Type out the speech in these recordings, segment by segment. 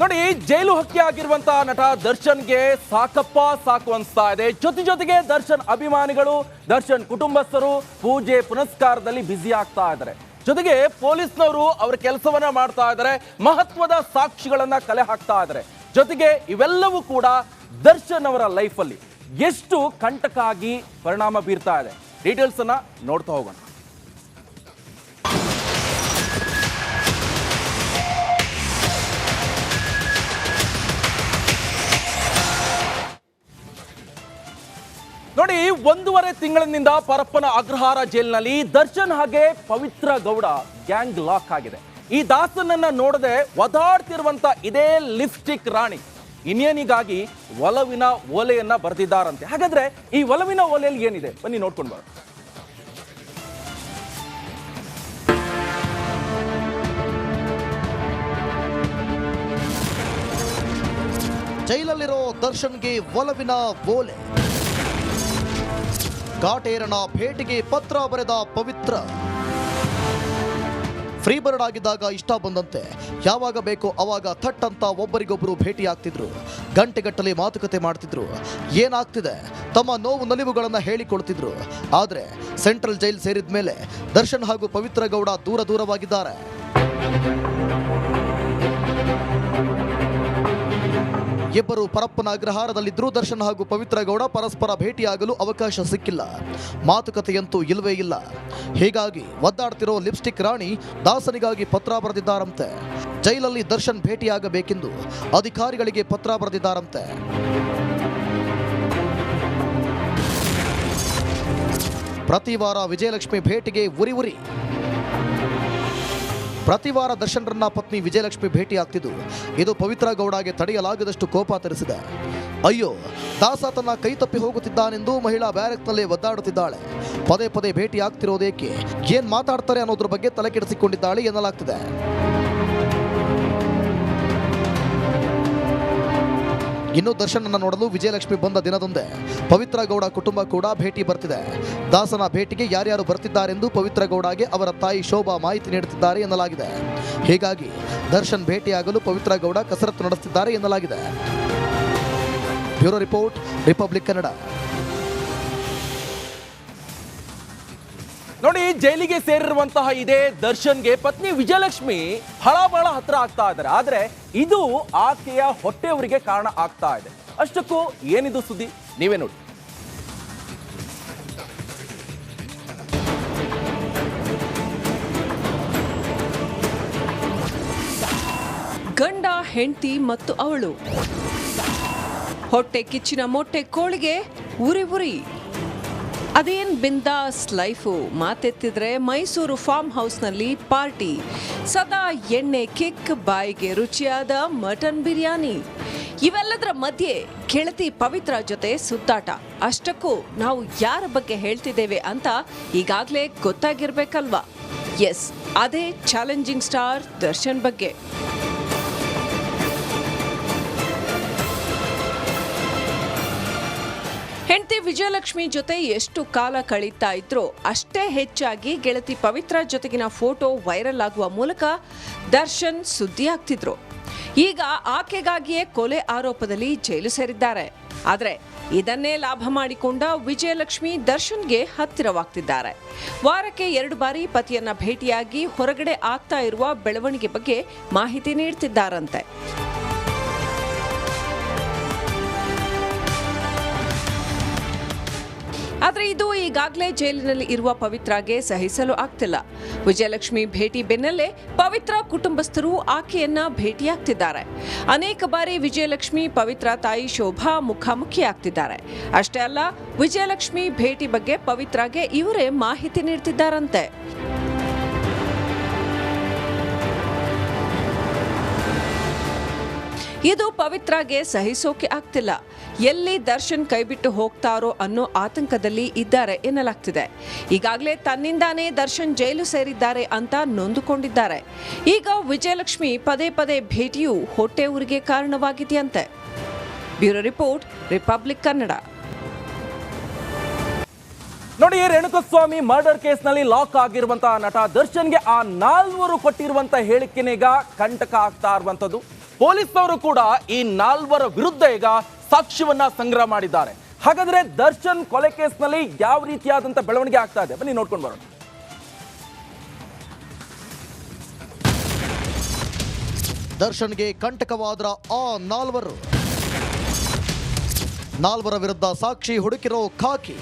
ನೋಡಿ, ಜೈಲು ಹಕ್ಕಿ ಆಗಿರುವಂತಹ ನಟ ದರ್ಶನ್ಗೆ ಸಾಕಪ್ಪ ಸಾಕು ಅನಿಸ್ತಾ ಇದೆ. ಜೊತೆಗೆ ದರ್ಶನ್ ಅಭಿಮಾನಿಗಳು, ದರ್ಶನ್ ಕುಟುಂಬಸ್ಥರು ಪೂಜೆ ಪುನಸ್ಕಾರದಲ್ಲಿ ಬ್ಯುಸಿ ಆಗ್ತಾ ಇದ್ದಾರೆ. ಜೊತೆಗೆ ಪೊಲೀಸ್ನವರು ಅವರ ಕೆಲಸವನ್ನ ಮಾಡ್ತಾ ಇದ್ದಾರೆ, ಮಹತ್ವದ ಸಾಕ್ಷಿಗಳನ್ನ ಕಲೆ ಹಾಕ್ತಾ ಇದ್ದಾರೆ. ಜೊತೆಗೆ ಇವೆಲ್ಲವೂ ಕೂಡ ದರ್ಶನ್ ಅವರ ಲೈಫಲ್ಲಿ ಎಷ್ಟು ಕಂಟಕ ಆಗಿ ಪರಿಣಾಮ ಬೀರ್ತಾ ಇದೆ. ಡೀಟೇಲ್ಸ್ ಅನ್ನ ನೋಡ್ತಾ ಹೋಗೋಣ. ನೋಡಿ, 1.5 ತಿಂಗಳಿನಿಂದ ಪರಪ್ಪನ ಅಗ್ರಹಾರ ಜೈಲಿನಲ್ಲಿ ದರ್ಶನ್ ಹಾಗೆ ಪವಿತ್ರ ಗೌಡ ಗ್ಯಾಂಗ್ ಲಾಕ್ ಆಗಿದೆ. ಈ ದಾಸನನ್ನ ನೋಡದೆ ಒದಾಡ್ತಿರುವಂತ ಇದೇ ಲಿಪ್ಸ್ಟಿಕ್ ರಾಣಿ ಇನ್ನೇನಿಗಾಗಿ ಒಲವಿನ ಓಲೆಯನ್ನ ಬರೆದಿದ್ದಾರಂತೆ. ಹಾಗಾದ್ರೆ ಈ ಒಲವಿನ ಓಲೆಯಲ್ಲಿ ಏನಿದೆ ಬನ್ನಿ ನೋಡ್ಕೊಂಡು ಬರೋಣ. ಜೈಲಲ್ಲಿರೋ ದರ್ಶನ್ಗೆ ಒಲವಿನ ಓಲೆ, ಕಾಟೇರನ ಭೇಟಿಗೆ ಪತ್ರ ಬರೆದ ಪವಿತ್ರ. ಫ್ರೀ ಬರ್ಡ್ ಆಗಿದ್ದಾಗ ಇಷ್ಟ ಬಂದಂತೆ ಯಾವಾಗ ಬೇಕೋ ಅವಾಗ ಥಟ್ ಅಂತ ಒಬ್ಬರಿಗೊಬ್ಬರು ಭೇಟಿ ಆಗ್ತಿದ್ರು, ಗಂಟೆಗಟ್ಟಲೆ ಮಾತುಕತೆ ಮಾಡ್ತಿದ್ರು, ಏನಾಗ್ತಿದೆ ತಮ್ಮ ನೋವು ನಲಿವುಗಳನ್ನು ಹೇಳಿಕೊಳ್ತಿದ್ರು. ಆದರೆ ಸೆಂಟ್ರಲ್ ಜೈಲ್ ಸೇರಿದ ಮೇಲೆ ದರ್ಶನ್ ಹಾಗೂ ಪವಿತ್ರ ಗೌಡ ದೂರವಾಗಿದ್ದಾರೆ. ಇಬ್ಬರು ಪರಪ್ಪನ ಅಗ್ರಹಾರದಲ್ಲಿದ್ದರೂ ದರ್ಶನ್ ಹಾಗೂ ಪವಿತ್ರ ಗೌಡ ಪರಸ್ಪರ ಭೇಟಿಯಾಗಲು ಅವಕಾಶ ಸಿಕ್ಕಿಲ್ಲ, ಮಾತುಕತೆಯಂತೂ ಇಲ್ಲವೇ ಇಲ್ಲ. ಹೀಗಾಗಿ ಒದ್ದಾಡ್ತಿರೋ ಲಿಪ್ಸ್ಟಿಕ್ ರಾಣಿ ದಾಸನಿಗಾಗಿ ಪತ್ರ ಬರೆದಿದ್ದಾರಂತೆ. ಜೈಲಲ್ಲಿ ದರ್ಶನ್ ಭೇಟಿಯಾಗಬೇಕೆಂದು ಅಧಿಕಾರಿಗಳಿಗೆ ಪತ್ರ ಬರೆದಿದ್ದಾರಂತೆ. ಪ್ರತಿ ವಾರ ವಿಜಯಲಕ್ಷ್ಮಿ ಭೇಟಿಗೆ ಉರಿ. ಪ್ರತಿ ವಾರ ದರ್ಶನ್ರನ್ನ ಪತ್ನಿ ವಿಜಯಲಕ್ಷ್ಮಿ ಭೇಟಿ ಆಗ್ತಿದ್ದು, ಇದು ಪವಿತ್ರ ಗೌಡಗೆ ತಡೆಯಲಾಗದಷ್ಟು ಕೋಪ ತರಿಸಿದೆ. ಅಯ್ಯೋ, ದಾಸ ತನ್ನ ಕೈ ತಪ್ಪಿ ಹೋಗುತ್ತಿದ್ದಾನೆಂದು ಮಹಿಳಾ ಬ್ಯಾರೆಕ್ನಲ್ಲೇ ಒದ್ದಾಡುತ್ತಿದ್ದಾಳೆ. ಪದೇ ಭೇಟಿ ಆಗ್ತಿರೋದೇಕೆ, ಏನ್ ಮಾತಾಡ್ತಾರೆ ಅನ್ನೋದ್ರ ಬಗ್ಗೆ ತಲೆ ಕೆಡಿಸಿಕೊಂಡಿದ್ದಾಳೆ ಎನ್ನಲಾಗ್ತಿದೆ. ಇನ್ನು ದರ್ಶನನ್ನ ನೋಡಲು ವಿಜಯಲಕ್ಷ್ಮಿ ಬಂದ ದಿನದೊಂದೇ ಪವಿತ್ರ ಗೌಡ ಕುಟುಂಬ ಕೂಡ ಭೇಟಿ ಬರ್ತಿದೆ. ದಾಸನ ಭೇಟಿಗೆ ಯಾರ್ಯಾರು ಬರ್ತಿದ್ದಾರೆಂದು ಪವಿತ್ರ ಗೌಡಗೆ ಅವರ ತಾಯಿ ಶೋಭಾ ಮಾಹಿತಿ ನೀಡುತ್ತಿದ್ದಾರೆ ಎನ್ನಲಾಗಿದೆ. ಹೀಗಾಗಿ ದರ್ಶನ್ ಭೇಟಿಯಾಗಲು ಪವಿತ್ರ ಗೌಡ ಕಸರತ್ತು ನಡೆಸುತ್ತಿದ್ದಾರೆ ಎನ್ನಲಾಗಿದೆ. Bureau report, republic Kannada. ನೋಡಿ, ಜೈಲಿಗೆ ಸೇರಿರುವಂತಹ ಇದೇ ದರ್ಶನ್ಗೆ ಪತ್ನಿ ವಿಜಯಲಕ್ಷ್ಮಿ ಬಹಳ ಹತ್ರ ಆಗ್ತಾ ಇದ್ದಾರೆ. ಆದ್ರೆ ಇದು ಆಕೆಯ ಹೊಟ್ಟೆಯವರಿಗೆ ಕಾರಣ ಆಗ್ತಾ ಇದೆ. ಅಷ್ಟಕ್ಕೂ ಏನಿದು ಸುದ್ದಿ, ನೀವೇ ನೋಡಿ. ಗಂಡ, ಹೆಂಡತಿ ಮತ್ತು ಅವಳು ಹೊಟ್ಟೆ ಕಿಚ್ಚಿನ ಮೊಟ್ಟೆ ಕೋಳಿಗೆ ಉರಿ. ಅದೇನ್ ಬಿಂದಾಸ್ ಲೈಫು. ಮಾತೆತ್ತಿದ್ರೆ ಮೈಸೂರು ಫಾರ್ಮ್ ಹೌಸ್ನಲ್ಲಿ ಪಾರ್ಟಿ, ಸದಾ ಎಣ್ಣೆ ಕಿಕ್, ಬಾಯಿಗೆ ರುಚಿಯಾದ ಮಟನ್ ಬಿರಿಯಾನಿ. ಇವೆಲ್ಲದರ ಮಧ್ಯೆ ಗೆಳತಿ ಪವಿತ್ರ ಜೊತೆ ಸುತ್ತಾಟ. ಅಷ್ಟಕ್ಕೂ ನಾವು ಯಾರ ಬಗ್ಗೆ ಹೇಳ್ತಿದ್ದೇವೆ ಅಂತ ಈಗಾಗಲೇ ಗೊತ್ತಾಗಿರ್ಬೇಕಲ್ವಾ? ಎಸ್, ಅದೇ ಚಾಲೆಂಜಿಂಗ್ ಸ್ಟಾರ್ ದರ್ಶನ್ ಬಗ್ಗೆ. ಹೆಂಡತಿ ವಿಜಯಲಕ್ಷ್ಮಿ ಜೊತೆ ಎಷ್ಟು ಕಾಲ ಕಳೀತಾ ಇದ್ರೋ ಅಷ್ಟೇ ಹೆಚ್ಚಾಗಿ ಗೆಳತಿ ಪವಿತ್ರ ಜೊತೆಗಿನ ಫೋಟೋ ವೈರಲ್ ಆಗುವ ಮೂಲಕ ದರ್ಶನ್ ಸುದ್ದಿ ಆಗ್ತಿದ್ರು. ಈಗ ಆಕೆಗಾಗಿಯೇ ಕೊಲೆ ಆರೋಪದಲ್ಲಿ ಜೈಲು ಸೇರಿದ್ದಾರೆ. ಆದರೆ ಇದನ್ನೇ ಲಾಭ ಮಾಡಿಕೊಂಡ ವಿಜಯಲಕ್ಷ್ಮಿ ದರ್ಶನ್ಗೆ ಹತ್ತಿರವಾಗ್ತಿದ್ದಾರೆ. ವಾರಕ್ಕೆ 2 ಬಾರಿ ಪತಿಯನ್ನ ಭೇಟಿಯಾಗಿ ಹೊರಗಡೆ ಆಗ್ತಾ ಇರುವ ಬೆಳವಣಿಗೆ ಬಗ್ಗೆ ಮಾಹಿತಿ ನೀಡ್ತಿದ್ದಾರಂತೆ. ಆದರೆ ಇದು ಈಗಾಗಲೇ ಜೈಲಿನಲ್ಲಿ ಇರುವ ಪವಿತ್ರಾಗೆ ಸಹಿಸಲು ಆಗ್ತಿಲ್ಲ. ವಿಜಯಲಕ್ಷ್ಮಿ ಭೇಟಿ ಬೆನ್ನಲ್ಲೇ ಪವಿತ್ರ ಕುಟುಂಬಸ್ಥರು ಆಕೆಯನ್ನ ಭೇಟಿಯಾಗ್ತಿದ್ದಾರೆ. ಅನೇಕ ಬಾರಿ ವಿಜಯಲಕ್ಷ್ಮಿ ಪವಿತ್ರ ತಾಯಿ ಶೋಭಾ ಮುಖಾಮುಖಿ ಆಗ್ತಿದ್ದಾರೆ. ಅಷ್ಟೇ ಅಲ್ಲ, ವಿಜಯಲಕ್ಷ್ಮಿ ಭೇಟಿ ಬಗ್ಗೆ ಪವಿತ್ರಾಗೆ ಇವರೇ ಮಾಹಿತಿ ನೀಡ್ತಿದ್ದಾರಂತೆ. ಇದು ಪವಿತ್ರಾಗೆ ಸಹಿಸೋಕೆ ಆಗ್ತಿಲ್ಲ. ಎಲ್ಲಿ ದರ್ಶನ್ ಕೈಬಿಟ್ಟು ಹೋಗ್ತಾರೋ ಅನ್ನೋ ಆತಂಕದಲ್ಲಿ ಇದ್ದಾರೆ ಎನ್ನಲಾಗ್ತಿದೆ. ಈಗಾಗಲೇ ತನ್ನಿಂದಾನೇ ದರ್ಶನ್ ಜೈಲು ಸೇರಿದ್ದಾರೆ ಅಂತ ನೊಂದುಕೊಂಡಿದ್ದಾರೆ. ಈಗ ವಿಜಯಲಕ್ಷ್ಮಿ ಪದೇ ಭೇಟಿಯು ಹೊಟ್ಟೆ ಊರಿಗೆ ಕಾರಣವಾಗಿದೆಯಂತೆ. Bureau report, republic Kannada. ನೋಡಿ, ರೇಣುಕಸ್ವಾಮಿ ಮರ್ಡರ್ ಕೇಸ್ನಲ್ಲಿ ಲಾಕ್ ಆಗಿರುವಂತಹ ನಟ ದರ್ಶನ್ಗೆ ಆ 4 ಕೊಟ್ಟಿರುವಂತಹ ಹೇಳಿಕೆನೀಗ ಕಂಟಕ ಆಗ್ತಾ ಇರುವಂತದ್ದು. ಪೊಲೀಸ್ನವರು ಕೂಡ ಈ 4 ವಿರುದ್ಧ ಈಗ ಸಾಕ್ಷ್ಯವನ್ನ ಸಂಗ್ರಹ ಮಾಡಿದ್ದಾರೆ. ಹಾಗಾದ್ರೆ ದರ್ಶನ್ ಕೊಲೆ ಕೇಸ್ನಲ್ಲಿ ಯಾವ ರೀತಿಯಾದಂತ ಬೆಳವಣಿಗೆ ಆಗ್ತಾ ಇದೆ ಬನ್ನಿ ನೋಡ್ಕೊಂಡು ಬರೋಣ. ದರ್ಶನ್ಗೆ ಕಂಟಕವಾದ್ರ ಆ 4 ವಿರುದ್ಧ ಸಾಕ್ಷಿ ಹುಡುಕಿರೋ ಖಾಕಿ.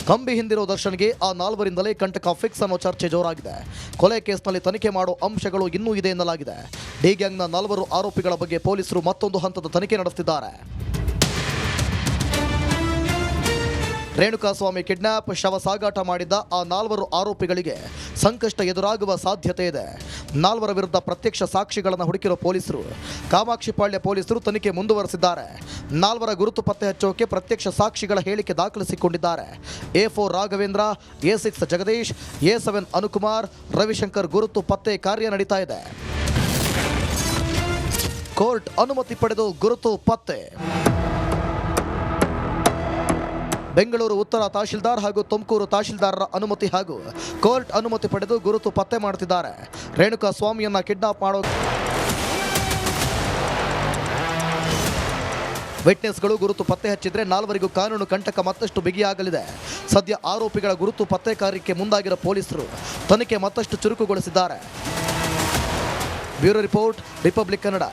ಕಂಬಿ ಹಿಂದಿರೋ ದರ್ಶನ್ಗೆ ಆ 4ರಿಂದಲೇ ಕಂಟಕ ಫಿಕ್ಸ್ ಅನ್ನೋ ಚರ್ಚೆ ಜೋರಾಗಿದೆ. ಕೊಲೆ ಕೇಸ್ನಲ್ಲಿ ತನಿಖೆ ಮಾಡೋ ಅಂಶಗಳು ಇನ್ನೂ ಇದೆ ಎನ್ನಲಾಗಿದೆ. ಡಿ ಗ್ಯಾಂಗ್ನ 4 ಆರೋಪಿಗಳ ಬಗ್ಗೆ ಪೊಲೀಸರು ಮತ್ತೊಂದು ಹಂತದ ತನಿಖೆ ನಡೆಸುತ್ತಿದ್ದಾರೆ. ರೇಣುಕಾಸ್ವಾಮಿ ಕಿಡ್ನಾಪ್, ಶವ ಸಾಗಾಟ ಮಾಡಿದ್ದ ಆ 4 ಆರೋಪಿಗಳಿಗೆ ಸಂಕಷ್ಟ ಎದುರಾಗುವ ಸಾಧ್ಯತೆ ಇದೆ. 4 ವಿರುದ್ಧ ಪ್ರತ್ಯಕ್ಷ ಸಾಕ್ಷಿಗಳನ್ನು ಹುಡುಕಿರೋ ಪೊಲೀಸರು ಕಾಮಾಕ್ಷಿಪಾಳ್ಯ ಪೊಲೀಸರು ತನಿಖೆ ಮುಂದುವರೆಸಿದ್ದಾರೆ. 4 ಗುರುತು ಪತ್ತೆ ಹಚ್ಚೋಕೆ ಪ್ರತ್ಯಕ್ಷ ಸಾಕ್ಷಿಗಳ ಹೇಳಿಕೆ ದಾಖಲಿಸಿಕೊಂಡಿದ್ದಾರೆ. A4 Raghavendra, A6 Jagadish, A7 Anukumar, Ravishankar ಗುರುತು ಪತ್ತೆ ಕಾರ್ಯ ನಡೀತಾ ಇದೆ. ಕೋರ್ಟ್ ಅನುಮತಿ ಪಡೆದು ಗುರುತು ಪತ್ತೆ. ಬೆಂಗಳೂರು ಉತ್ತರ ತಹಶೀಲ್ದಾರ್ ಹಾಗೂ ತುಮಕೂರು ತಹಶೀಲ್ದಾರರ ಅನುಮತಿ ಹಾಗೂ ಕೋರ್ಟ್ ಅನುಮತಿ ಪಡೆದು ಗುರುತು ಪತ್ತೆ ಮಾಡುತ್ತಿದ್ದಾರೆ. ರೇಣುಕಾ ಸ್ವಾಮಿಯನ್ನ ಕಿಡ್ನಾಪ್ ಮಾಡೋ ವಿಟ್ನೆಸ್ಗಳು ಗುರುತು ಪತ್ತೆ ಹಚ್ಚಿದ್ರೆ 4 ಕಾನೂನು ಕಂಟಕ ಮತ್ತಷ್ಟು ಬಿಗಿಯಾಗಲಿದೆ. ಸದ್ಯ ಆರೋಪಿಗಳ ಗುರುತು ಪತ್ತೆ ಕಾರ್ಯಕ್ಕೆ ಮುಂದಾಗಿರೋ ಪೊಲೀಸರು ತನಿಖೆ ಮತ್ತಷ್ಟು ಚುರುಕುಗೊಳಿಸಿದ್ದಾರೆ. Bureau report, republic Kannada.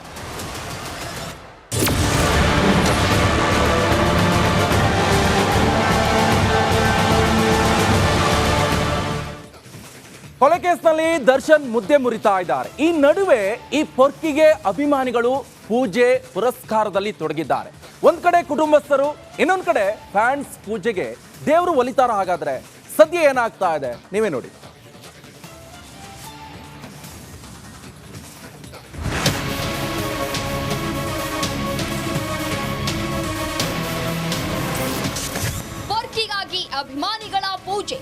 ಕೊಲೆ ಕೇಸ್ನಲ್ಲಿ ದರ್ಶನ್ ಮುದ್ದೆ ಮುರಿತಾ ಇದ್ದಾರೆ. ಈ ನಡುವೆ ಈ ಪೊರ್ಕಿಗೆ ಅಭಿಮಾನಿಗಳು ಪೂಜೆ ಪುರಸ್ಕಾರದಲ್ಲಿ ತೊಡಗಿದ್ದಾರೆ. ಒಂದ್ ಕಡೆ ಕುಟುಂಬಸ್ಥರು, ಇನ್ನೊಂದ್ ಕಡೆ ಫ್ಯಾನ್ಸ್ ಪೂಜೆಗೆ ದೇವರು ಒಲಿತಾರ. ಹಾಗಾದ್ರೆ ಸದ್ಯ ಏನಾಗ್ತಾ ಇದೆ ನೀವೇ ನೋಡಿ. ಪೊರ್ಕಿಗಾಗಿ ಅಭಿಮಾನಿಗಳ ಪೂಜೆ,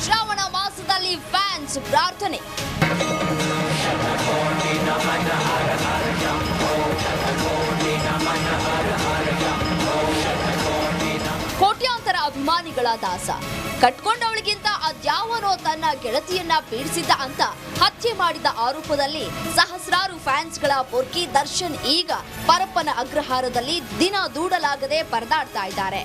ಶ್ರಾವಣ ಮಾಸದಲ್ಲಿ ಫ್ಯಾನ್ಸ್ ಪ್ರಾರ್ಥನೆ. ಕೋಟ್ಯಾಂತರ ಅಭಿಮಾನಿಗಳ ದಾಸ. ಕಟ್ಕೊಂಡವಳಿಗಿಂತ ಅದ್ಯಾವನೋ ತನ್ನ ಗೆಳತಿಯನ್ನ ಪೀಡಿಸಿದ್ದ ಅಂತ ಹತ್ಯೆ ಮಾಡಿದ ಆರೋಪದಲ್ಲಿ ಸಹಸ್ರಾರು ಫ್ಯಾನ್ಸ್ಗಳ ಪೊರ್ಕಿ ದರ್ಶನ್ ಈಗ ಪರಪ್ಪನ ಅಗ್ರಹಾರದಲ್ಲಿ ದಿನ ದೂಡಲಾಗದೆ ಪರದಾಡ್ತಾ ಇದ್ದಾರೆ.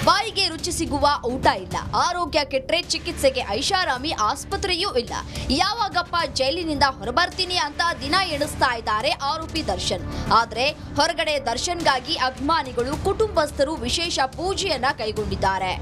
ಬಾಯಿಗೆ ರುಚಿ ಸಿಗುವ ಊಟ ಇಲ್ಲ, ಆರೋಗ್ಯ ಕೆಟ್ರೆ ಚಿಕಿತ್ಸೆಗೆ ಐಷಾರಾಮಿ ಆಸ್ಪತ್ರೆಯೂ ಇಲ್ಲ. ಯಾವಾಗಪ್ಪ ಜೈಲಿನಿಂದ ಹೊರಬರ್ತೀನಿ ಅಂತ ದಿನ ಎಣಿಸ್ತಾ ಇದ್ದಾರೆ ಆರೋಪಿ ದರ್ಶನ್. ಆದ್ರೆ ಹೊರಗಡೆ ದರ್ಶನ್ಗಾಗಿ ಅಭಿಮಾನಿಗಳು, ಕುಟುಂಬಸ್ಥರು ವಿಶೇಷ ಪೂಜೆಯನ್ನ ಕೈಗೊಂಡಿದ್ದಾರೆ.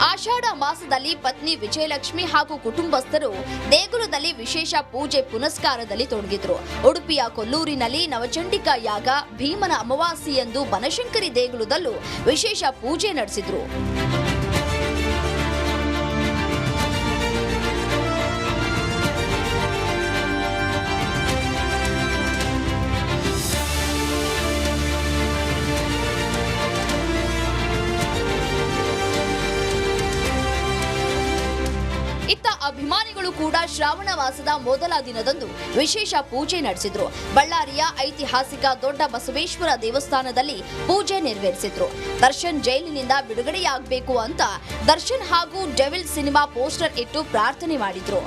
ಆಷಾಢ ಮಾಸದಲ್ಲಿ ಪತ್ನಿ ವಿಜಯಲಕ್ಷ್ಮಿ ಹಾಗೂ ಕುಟುಂಬಸ್ಥರು ದೇಗುಲದಲ್ಲಿ ವಿಶೇಷ ಪೂಜೆ ಪುನಸ್ಕಾರದಲ್ಲಿ ತೊಡಗಿದ್ರು. ಉಡುಪಿಯ ಕೊಲ್ಲೂರಿನಲ್ಲಿ ನವಚಂಡಿಕಾ ಯಾಗ, ಭೀಮನ ಅಮಾವಾಸ್ಯೆಯಂದು ಬನಶಂಕರಿ ದೇಗುಲದಲ್ಲೂ ವಿಶೇಷ ಪೂಜೆ ನಡೆಸಿದ್ರು. ಅಭಿಮಾನಿಗಳು ಕೂಡ ಶ್ರಾವಣ ಮಾಸದ ಮೊದಲ ದಿನದಂದು ವಿಶೇಷ ಪೂಜೆ ನಡೆಸಿದ್ರು. ಬಳ್ಳಾರಿಯ ಐತಿಹಾಸಿಕ ದೊಡ್ಡ ಬಸವೇಶ್ವರ ದೇವಸ್ಥಾನದಲ್ಲಿ ಪೂಜೆ ನೆರವೇರಿಸಿದ್ರು. ದರ್ಶನ್ ಜೈಲಿನಿಂದ ಬಿಡುಗಡೆಯಾಗಬೇಕು ಅಂತ ದರ್ಶನ್ ಹಾಗೂ ಡೆವಿಲ್ ಸಿನಿಮಾ ಪೋಸ್ಟರ್ ಇಟ್ಟು ಪ್ರಾರ್ಥನೆ ಮಾಡಿದ್ರು.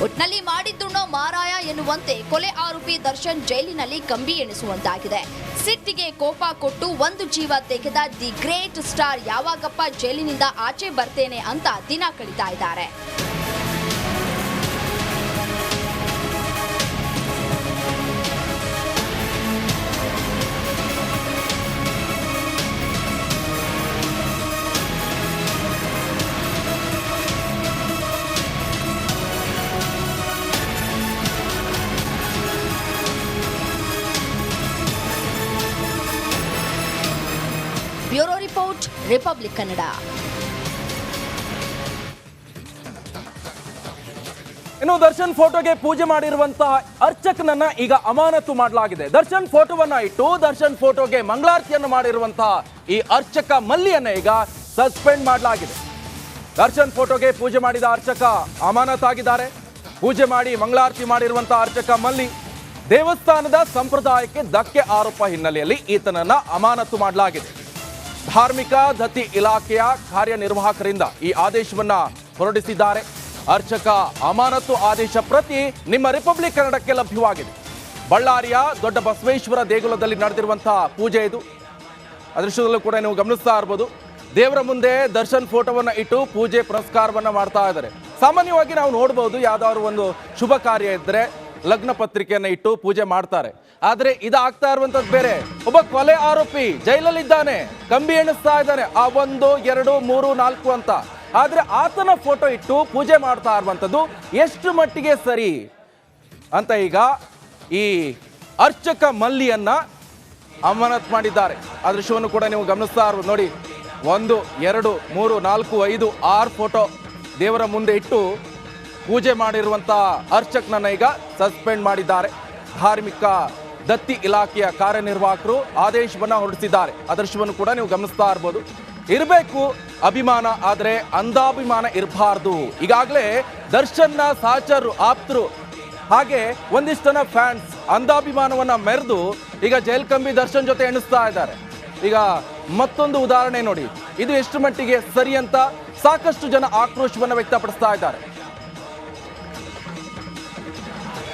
ಒಟ್ನಲ್ಲಿ ಮಾಡಿದ್ದುಣ್ಣೋ ಮಾರಾಯ ಎನ್ನುವಂತೆ ಕೊಲೆ ಆರೋಪಿ ದರ್ಶನ್ ಜೈಲಿನಲ್ಲಿ ಕಂಬಿ ಎಣಿಸುವಂತಾಗಿದೆ. ಸಿಟ್ಟಿಗೆ ಕೋಪ ಕೊಟ್ಟು ಒಂದು ಜೀವ ತೆಗೆದ ದಿ ಗ್ರೇಟ್ ಸ್ಟಾರ್ ಯಾವಾಗಪ್ಪ ಜೈಲಿನಿಂದ ಆಚೆ ಬರ್ತೇನೆ ಅಂತ ದಿನ ಕಳೀತಾ ಇದ್ದಾರೆ. Bureau report, republic Kannada. ಇನ್ನು ದರ್ಶನ್ ಫೋಟೋಗೆ ಪೂಜೆ ಮಾಡಿರುವಂತಹ ಅರ್ಚಕನನ್ನ ಈಗ ಅಮಾನತು ಮಾಡಲಾಗಿದೆ. ದರ್ಶನ್ ಫೋಟೋವನ್ನ ಇಟ್ಟು ದರ್ಶನ್ ಫೋಟೋಗೆ ಮಂಗಳಾರತಿಯನ್ನು ಮಾಡಿರುವಂತಹ ಈ ಅರ್ಚಕ ಮಲ್ಲಿಯನ್ನ ಈಗ ಸಸ್ಪೆಂಡ್ ಮಾಡಲಾಗಿದೆ. ದರ್ಶನ್ ಫೋಟೋಗೆ ಪೂಜೆ ಮಾಡಿದ ಅರ್ಚಕ ಅಮಾನತಾಗಿದ್ದಾರೆ. ಪೂಜೆ ಮಾಡಿ ಮಂಗಳಾರತಿ ಮಾಡಿರುವಂತಹ ಅರ್ಚಕ ಮಲ್ಲಿ ದೇವಸ್ಥಾನದ ಸಂಪ್ರದಾಯಕ್ಕೆ ಧಕ್ಕೆ ಆರೋಪ ಹಿನ್ನೆಲೆಯಲ್ಲಿ ಈತನನ್ನ ಅಮಾನತು ಮಾಡಲಾಗಿದೆ. ಧಾರ್ಮಿಕ ದತ್ತಿ ಇಲಾಖೆಯ ಕಾರ್ಯನಿರ್ವಾಹಕರಿಂದ ಈ ಆದೇಶವನ್ನ ಹೊರಡಿಸಿದ್ದಾರೆ. ಅರ್ಚಕ ಅಮಾನತು ಆದೇಶ ಪ್ರತಿ ನಿಮ್ಮ ರಿಪಬ್ಲಿಕ್ ಕನ್ನಡಕ್ಕೆ ಲಭ್ಯವಾಗಿದೆ. ಬಳ್ಳಾರಿಯ ದೊಡ್ಡ ಬಸವೇಶ್ವರ ದೇಗುಲದಲ್ಲಿ ನಡೆದಿರುವಂತಹ ಪೂಜೆ ಇದು. ಅದೃಷ್ಟದಲ್ಲೂ ಕೂಡ ನೀವು ಗಮನಿಸ್ತಾ ಇರ್ಬೋದು, ದೇವರ ಮುಂದೆ ದರ್ಶನ್ ಫೋಟೋವನ್ನ ಇಟ್ಟು ಪೂಜೆ ಪುನಸ್ಕಾರವನ್ನ ಮಾಡ್ತಾ ಇದ್ದಾರೆ. ಸಾಮಾನ್ಯವಾಗಿ ನಾವು ನೋಡ್ಬೋದು, ಯಾವ್ದಾದ್ರು ಒಂದು ಶುಭ ಕಾರ್ಯ ಇದ್ರೆ ಲಗ್ನ ಪತ್ರಿಕೆಯನ್ನ ಇಟ್ಟು ಪೂಜೆ ಮಾಡ್ತಾರೆ. ಆದ್ರೆ ಇದಾಗ್ತಾ ಇರುವಂತದ್ದು ಬೇರೆ. ಒಬ್ಬ ಕೊಲೆ ಆರೋಪಿ ಜೈಲಲ್ಲಿದ್ದಾನೆ, ಕಂಬಿ ಎಣಿಸ್ತಾ ಇದ್ದಾನೆ, ಆ 1 2 3 4 ಅಂತ. ಆದ್ರೆ ಆತನ ಫೋಟೋ ಇಟ್ಟು ಪೂಜೆ ಮಾಡ್ತಾ ಇರುವಂತದ್ದು ಎಷ್ಟು ಮಟ್ಟಿಗೆ ಸರಿ ಅಂತ ಈಗ ಈ ಅರ್ಚಕ ಮಲ್ಲಿಯನ್ನ ಅಮಾನತ್ ಮಾಡಿದ್ದಾರೆ. ಆ ದೃಶ್ಯವನ್ನು ಕೂಡ ನೀವು ಗಮನಿಸ್ತಾ ಇರ್ಬೋದು. ನೋಡಿ, 1 2 3 4 5 6 ಫೋಟೋ ದೇವರ ಮುಂದೆ ಇಟ್ಟು ಪೂಜೆ ಮಾಡಿರುವಂತಹ ಅರ್ಚಕನನ್ನ ಈಗ ಸಸ್ಪೆಂಡ್ ಮಾಡಿದ್ದಾರೆ. ಧಾರ್ಮಿಕ ದತ್ತಿ ಇಲಾಖೆಯ ಕಾರ್ಯನಿರ್ವಾಹಕರು ಆದೇಶವನ್ನ ಹೊರಡಿಸಿದ್ದಾರೆ. ಆ ದೃಶ್ಯವನ್ನು ಕೂಡ ನೀವು ಗಮನಿಸ್ತಾ ಇರ್ಬೋದು. ಇರಬೇಕು ಅಭಿಮಾನ, ಆದರೆ ಅಂಧಾಭಿಮಾನ ಇರಬಾರ್ದು. ಈಗಾಗಲೇ ದರ್ಶನ್ನ ಸಹಚರರು, ಆಪ್ತರು, ಹಾಗೆ ಒಂದಿಷ್ಟನ ಫ್ಯಾನ್ಸ್ ಅಂಧಾಭಿಮಾನವನ್ನ ಮೆರೆದು ಈಗ ಜೈಲ್ ಕಂಬಿ ದರ್ಶನ್ ಜೊತೆ ಎಣಿಸ್ತಾ ಇದ್ದಾರೆ. ಈಗ ಮತ್ತೊಂದು ಉದಾಹರಣೆ ನೋಡಿ, ಇದು ಎಷ್ಟು ಮಟ್ಟಿಗೆ ಸರಿ ಅಂತ ಸಾಕಷ್ಟು ಜನ ಆಕ್ರೋಶವನ್ನ ವ್ಯಕ್ತಪಡಿಸ್ತಾ ಇದ್ದಾರೆ.